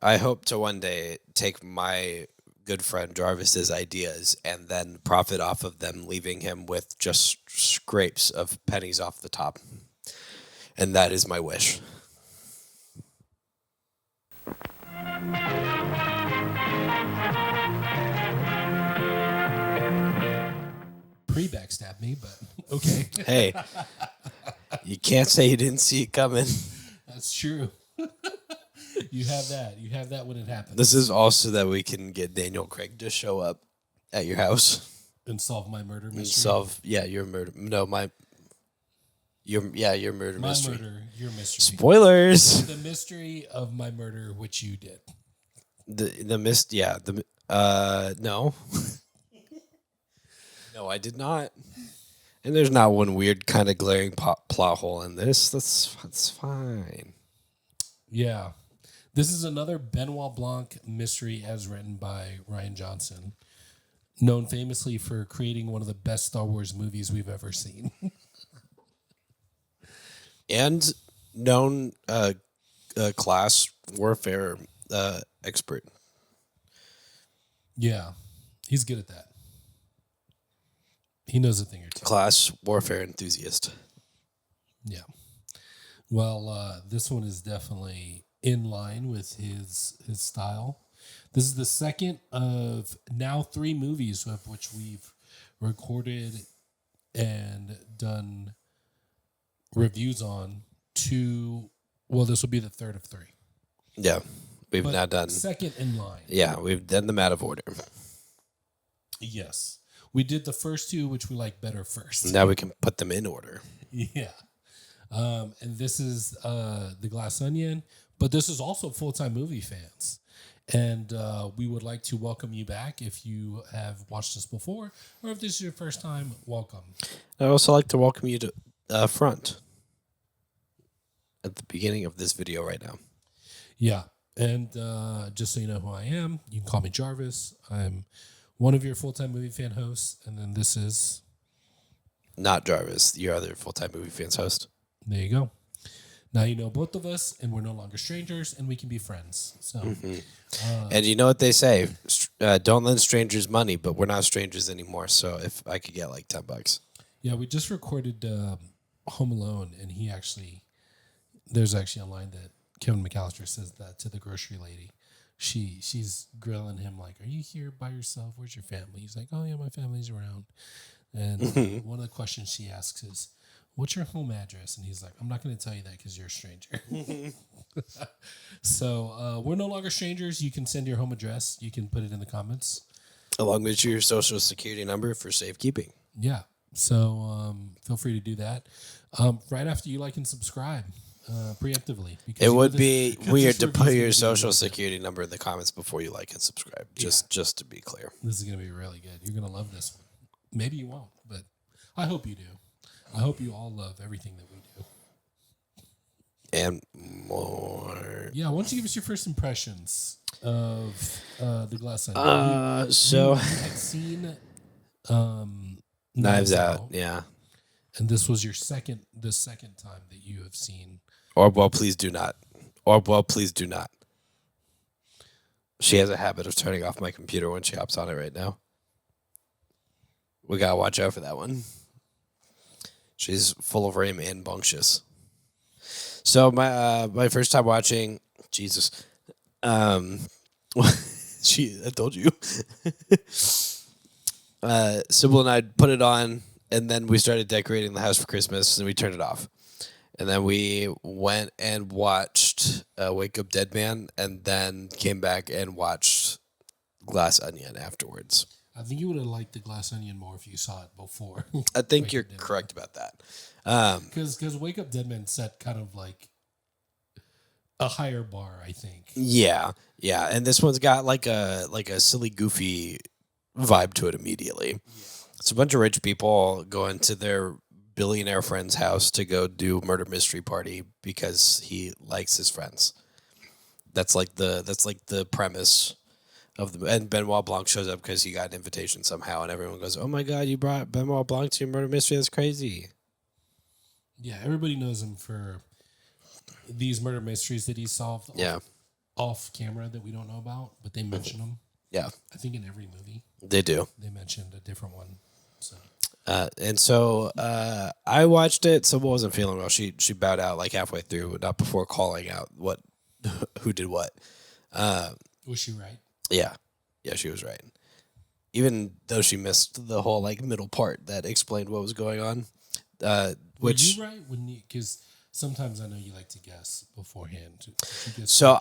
I hope to one day take my good friend Jarvis's ideas and then profit off of them, leaving him with just scrapes of pennies off the top. And that is my wish. Pre-backstab me, but okay. Hey, you can't say you didn't see it coming. That's true. You have that. You have that when it happens. This is also that we can get Daniel Craig to show up at your house and solve my murder mystery. and solve, your murder. No, your murder my mystery. murder, your mystery. Spoilers. The mystery of my murder, which you did. No. No, I did not. And there's not one weird kind of glaring plot hole in this. That's fine. Yeah. This is another Benoit Blanc mystery as written by Rian Johnson, known famously for creating one of the best Star Wars movies we've ever seen. And known class warfare expert. Yeah. He's good at that. He knows a thing or two. Class warfare enthusiast. Yeah. Well, this one is definitely in line with his style. This is the second of now 3 movies of which we've recorded and done reviews on. This will be the third of 3. Yeah. We've But now done. second in line. Yeah, we've done them out of order. Yes. We did the first 2, which we like better first. Now we can put them in order. Yeah. And this is The Glass Onion, but this is also full-time movie fans. And we would like to welcome you back if you have watched this before, or if this is your first time, welcome. I'd also like to welcome you to front at the beginning of this video right now. Yeah. And just so you know who I am, you can call me Jarvis. I'm one of your full-time movie fan hosts. And then this is... Not Jarvis, your other full-time movie fans host. There you go. Now you know both of us, and we're no longer strangers, and we can be friends. So, And you know what they say? Don't lend strangers money, but we're not strangers anymore. So if I could get like $10. yeah, we just recorded Home Alone, and there's actually a line that Kevin McAllister says that to the grocery lady. She's grilling him like, "Are you here by yourself? Where's your family?" He's like, "Oh yeah, my family's around." And one of the questions she asks is, "What's your home address?" And he's like, "I'm not going to tell you that because you're a stranger." So we're no longer strangers. You can send your home address. You can put it in the comments. Along with your social security number for safekeeping. Yeah. So feel free to do that. Right after you like and subscribe preemptively. Because It would be because weird this to review's put your gonna be social really security number in the comments before you like and subscribe. Just to be clear. good. This is going to be really good. You're going to love this one. Maybe you won't, but I hope you do. I hope you all love everything that we do. And more. Yeah, why don't you give us your first impressions of The Glass Onion? So You had seen Knives Out, yeah. and this was the second time that you have seen. Orwell, please do not. Orwell, please do not. She has a habit of turning off my computer when she hops on it right now. We gotta watch out for that one. She's full of rage and bunctious. So my first time watching, Jesus, I told you. Sybil and I put it on, and then we started decorating the house for Christmas, and we turned it off. And then we went and watched Wake Up Dead Man, and then came back and watched Glass Onion afterwards. I think you would have liked The Glass Onion more if you saw it before. I think you're correct about that. Because Wake Up Dead Man set kind of like a higher bar, I think. Yeah, and this one's got like a silly, goofy vibe to it immediately. Yeah. It's a bunch of rich people going to their billionaire friend's house to go do murder mystery party because he likes his friends. That's like the premise of the. And Benoit Blanc shows up because he got an invitation somehow, and everyone goes, "Oh my God, you brought Benoit Blanc to your murder mystery? That's crazy." Yeah, everybody knows him for these murder mysteries that he solved. Yeah. off camera that we don't know about, but they mention them. Yeah, I think in every movie they do. they mentioned a different one. So And so I watched it. Someone wasn't feeling well. She bowed out like halfway through, not before calling out what who did what. was she right? Yeah, she was right. Even though she missed the whole like middle part that explained what was going on. Which Were you right when because sometimes I know you like to guess beforehand. so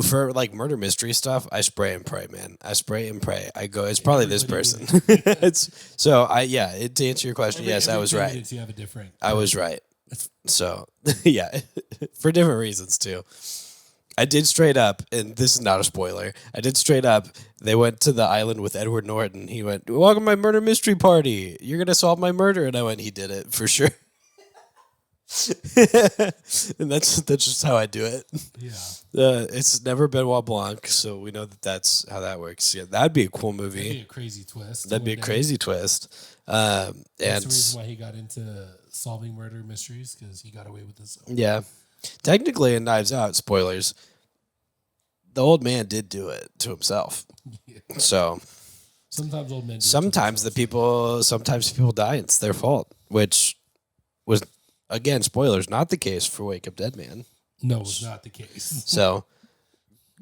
for like murder mystery stuff, I spray and pray, man. I spray and pray. I go. It's probably this person. It's so to answer your question, yes, I was right. You have a different. I was right. So yeah, for different reasons too. I did straight up, and this is not a spoiler. I did straight up. They went to the island with Edward Norton. He went, "Welcome to my murder mystery party. You're gonna solve my murder," and I went, "He did it for sure." And that's just how I do it. Yeah. It's never Benoit Blanc, so we know that's how that works. Yeah, that'd be a cool movie. That'd be a crazy twist. That'd be a crazy twist. That's and the reason why he got into solving murder mysteries because he got away with this. yeah, technically in Knives Out, spoilers, the old man did do it to himself. Yeah. So sometimes old men. Sometimes people die. And it's their fault, which was again spoilers, not the case for Wake Up Dead Man. No, it's not the case. So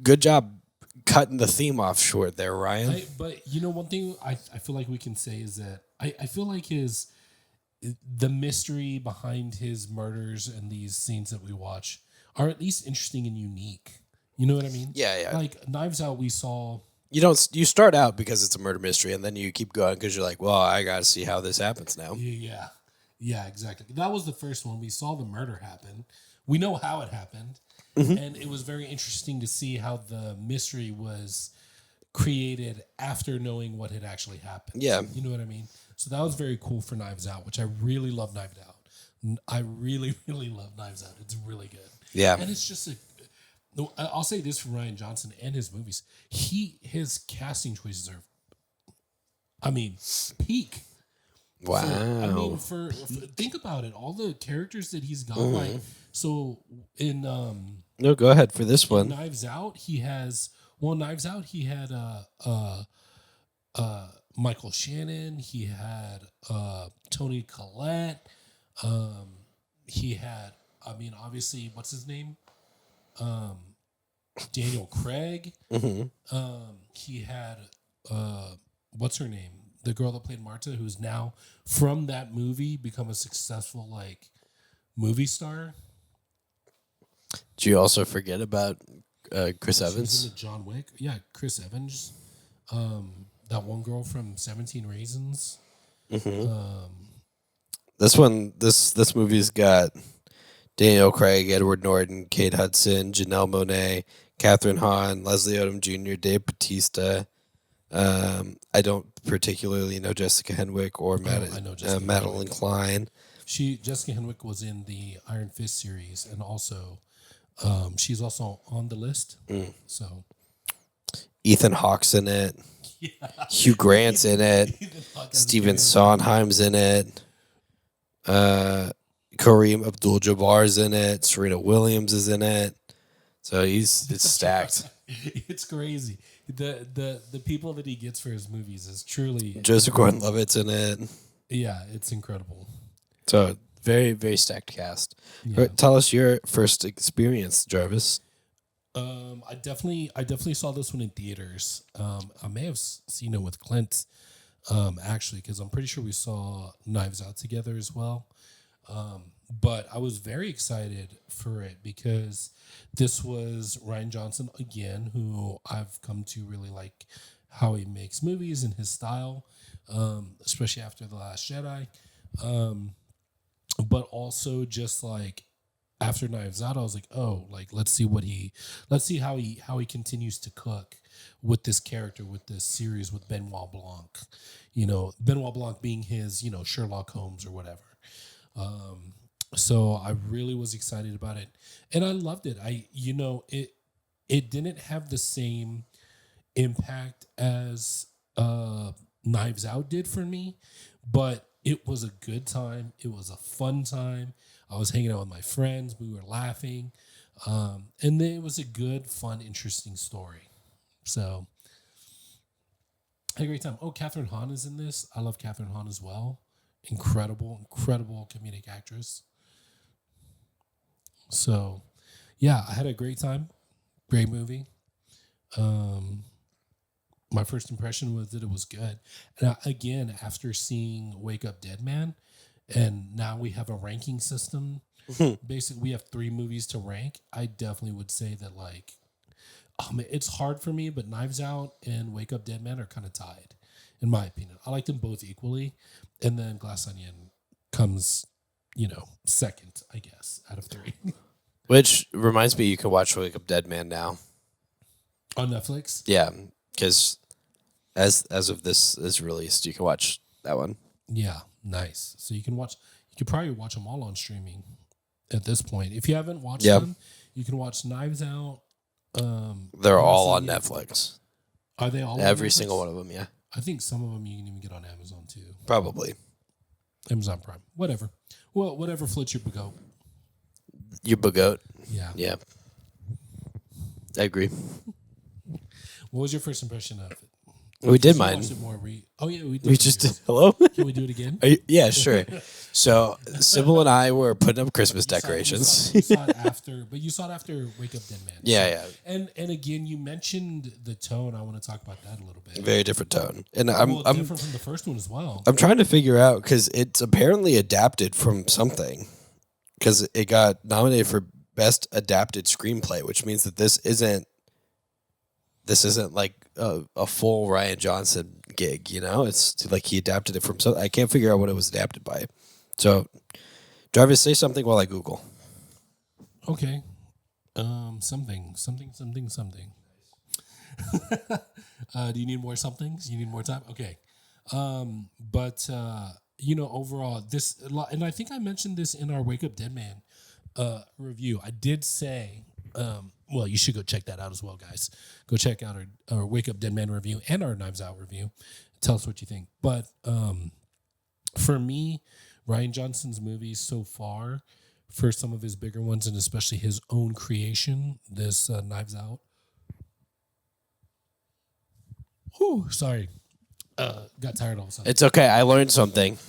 good job cutting the theme off short there, Ryan. But one thing I feel like we can say is that I feel like the mystery behind his murders and these scenes that we watch are at least interesting and unique. You know what I mean? Yeah. Like Knives Out, we saw. You start out because it's a murder mystery, and then you keep going because you're like, well, I got to see how this happens now. Yeah, exactly. That was the first one. We saw the murder happen. We know how it happened. Mm-hmm. And it was very interesting to see how the mystery was created after knowing what had actually happened. Yeah. You know what I mean? So that was very cool for Knives Out, which I really love Knives Out. I really, really love Knives Out. It's really good. Yeah. And it's just I'll say this for Rian Johnson and his movies. His casting choices are, peak. Wow. For think about it, all the characters that he's got. Like, so in no, go ahead for this one. Knives Out, he has Knives Out. He had Michael Shannon. He had Tony Collette. He had, obviously, what's his name? Daniel Craig. He had what's her name? The girl that played Marta, who's now from that movie become a successful movie star. Do you also forget about Chris Evans? She's in the John Wick. Yeah, Chris Evans. That one girl from 17 Raisins. This movie's got Daniel Craig, Edward Norton, Kate Hudson, Janelle Monáe, Catherine Hahn, Leslie Odom Jr., Dave Bautista. I don't particularly know Jessica Henwick or Madeline Klein. Jessica Henwick was in the Iron Fist series, and also she's also on the list. So Ethan Hawke's in it. Yeah. Hugh Grant's in it. Stephen Sondheim's in it. Kareem Abdul-Jabbar's in it. Serena Williams is in it. So it's stacked. It's crazy. The people that he gets for his movies is truly Joseph Gordon-Levitt's in it. Yeah, it's incredible. So very, very stacked cast. Yeah. Tell us your first experience, Jarvis. I definitely saw this one in theaters. I may have seen it with Clint, actually, because I'm pretty sure we saw Knives Out together as well. But I was very excited for it because this was Rian Johnson again, who I've come to really like how he makes movies and his style, especially after The Last Jedi. But also just like after Knives Out, I was like, oh, like let's see how he continues to cook with this character, with this series with Benoit Blanc. Benoit Blanc being his, Sherlock Holmes or whatever. So I really was excited about it, and I loved it. It didn't have the same impact as Knives Out did for me, but it was a good time. It was a fun time. I was hanging out with my friends. We were laughing. And then it was a good, fun, interesting story. So I had a great time. Oh, Catherine Hahn is in this. I love Catherine Hahn as well. Incredible comedic actress. So, yeah, I had a great time. Great movie. My first impression was that it was good. And again, after seeing Wake Up Dead Man, and now we have a ranking system. Basically, we have 3 movies to rank. I definitely would say that, like, it's hard for me, but Knives Out and Wake Up Dead Man are kind of tied, in my opinion. I like them both equally. And then Glass Onion comes, second, I guess, out of 3. Which reminds me, you can watch Wake Up Dead Man now. On Netflix? Yeah, because as of this is released, you can watch that one. Yeah, nice. So you could probably watch them all on streaming at this point. If you haven't watched them, you can watch Knives Out. They're all on Netflix. Are they all? Every single one of them, yeah. I think some of them you can even get on Amazon too. Probably. Amazon Prime. Whatever. Well, whatever floats your boat. Your boat. Yeah. Yeah. I agree. What was your first impression of it? We did mine. We did. We just did. Hello? Can we do it again? Yeah, sure. So Sybil and I were putting up Christmas decorations. You saw it after Wake Up Dead Man. Yeah. And again, you mentioned the tone. I want to talk about that a little bit. Very different tone, and I'm different from the first one as well. I'm trying to figure out because it's apparently adapted from something, because it got nominated for Best Adapted Screenplay, which means that this isn't like a full Rian Johnson gig, It's like he adapted it from something. I can't figure out what it was adapted by. So, Jarvis, say something while I Google. Okay. Something. Do you need more somethings? You need more time? Okay. But overall, this, and I think I mentioned this in our Wake Up Dead Man review. I did say, well, you should go check that out as well, guys. Go check out our Wake Up Dead Man review and our Knives Out review. Tell us what you think. But for me, Rian Johnson's movies so far, for some of his bigger ones and especially his own creation, this Knives Out. Whew, sorry. Got tired all of a sudden. It's okay. I learned something.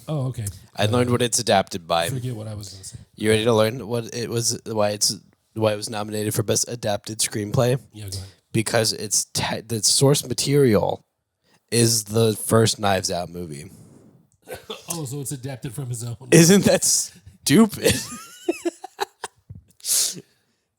Oh, okay. I learned what it's adapted by. Forget what I was going to say. You ready to learn what it was? Why it was nominated for Best Adapted Screenplay? Yeah, go ahead. Because it's the source material is the first Knives Out movie. Oh, so it's adapted from his own. Isn't that stupid?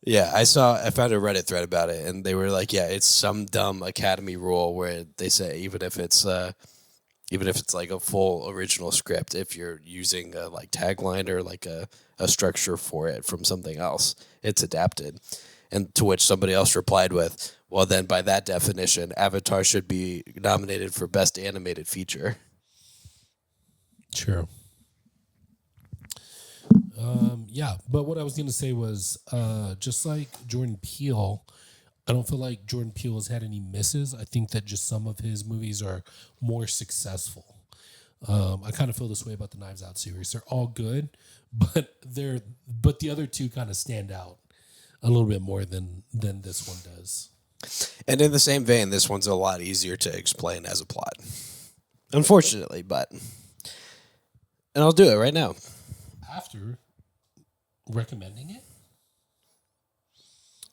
Yeah, I found a Reddit thread about it, and they were like, "Yeah, it's some dumb Academy rule where they say even if it's like a full original script, if you're using a like tagline or like a structure for it from something else, it's adapted." And to which somebody else replied with, "Well, then by that definition, Avatar should be nominated for Best Animated Feature." Sure. Yeah, but what I was going to say was, just like Jordan Peele, I don't feel like Jordan Peele has had any misses. I think that just some of his movies are more successful. I kind of feel this way about the Knives Out series. They're all good, but the other two kind of stand out a little bit more than this one does. And in the same vein, this one's a lot easier to explain as a plot. Unfortunately, but... And I'll do it right now. After recommending it?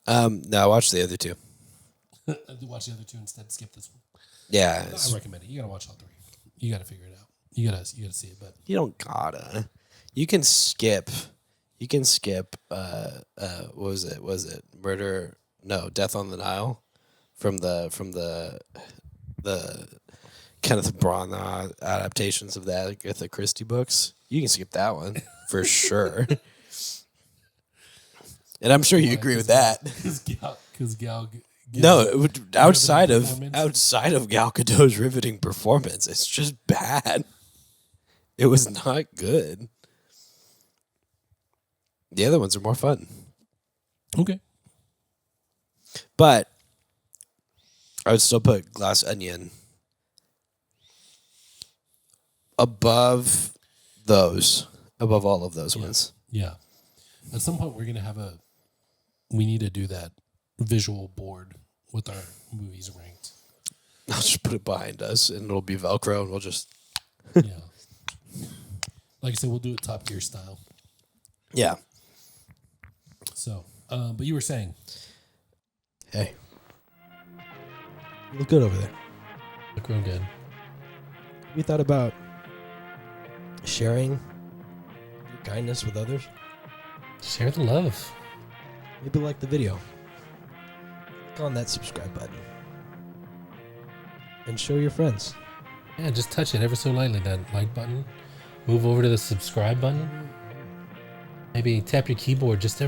No, I watched the other two. Watch the other two instead. Skip this one. Yeah. I recommend it. You gotta watch all 3. You gotta figure it out. You gotta see it, but You don't gotta. You can skip. What was it? Murder? No, Death on the Nile, from the Kenneth Branagh adaptations of the Agatha Christie books. You can skip that one for sure. And I'm sure you agree with that. Because Gal. No, outside of Gal Gadot's riveting performance, it's just bad. It was not good. The other ones are more fun. Okay. But I would still put Glass Onion above all of those ones. Yeah. At some point, we're going to have a we need to do that visual board with our movies ranked. I'll just put it behind us, and it'll be Velcro, and we'll just Yeah. Like I said, we'll do it Top Gear style. yeah. So, but you were saying, Hey, you look good over there. look real good. We thought about sharing your kindness with others. Share the love. Maybe like the video. Click on that subscribe button. And show your friends. Yeah, just touch it ever so lightly, that like button. Move over to the subscribe button. Maybe tap your keyboard just a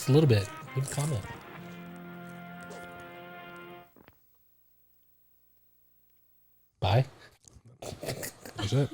little bit. Leave a comment. Bye. That's it.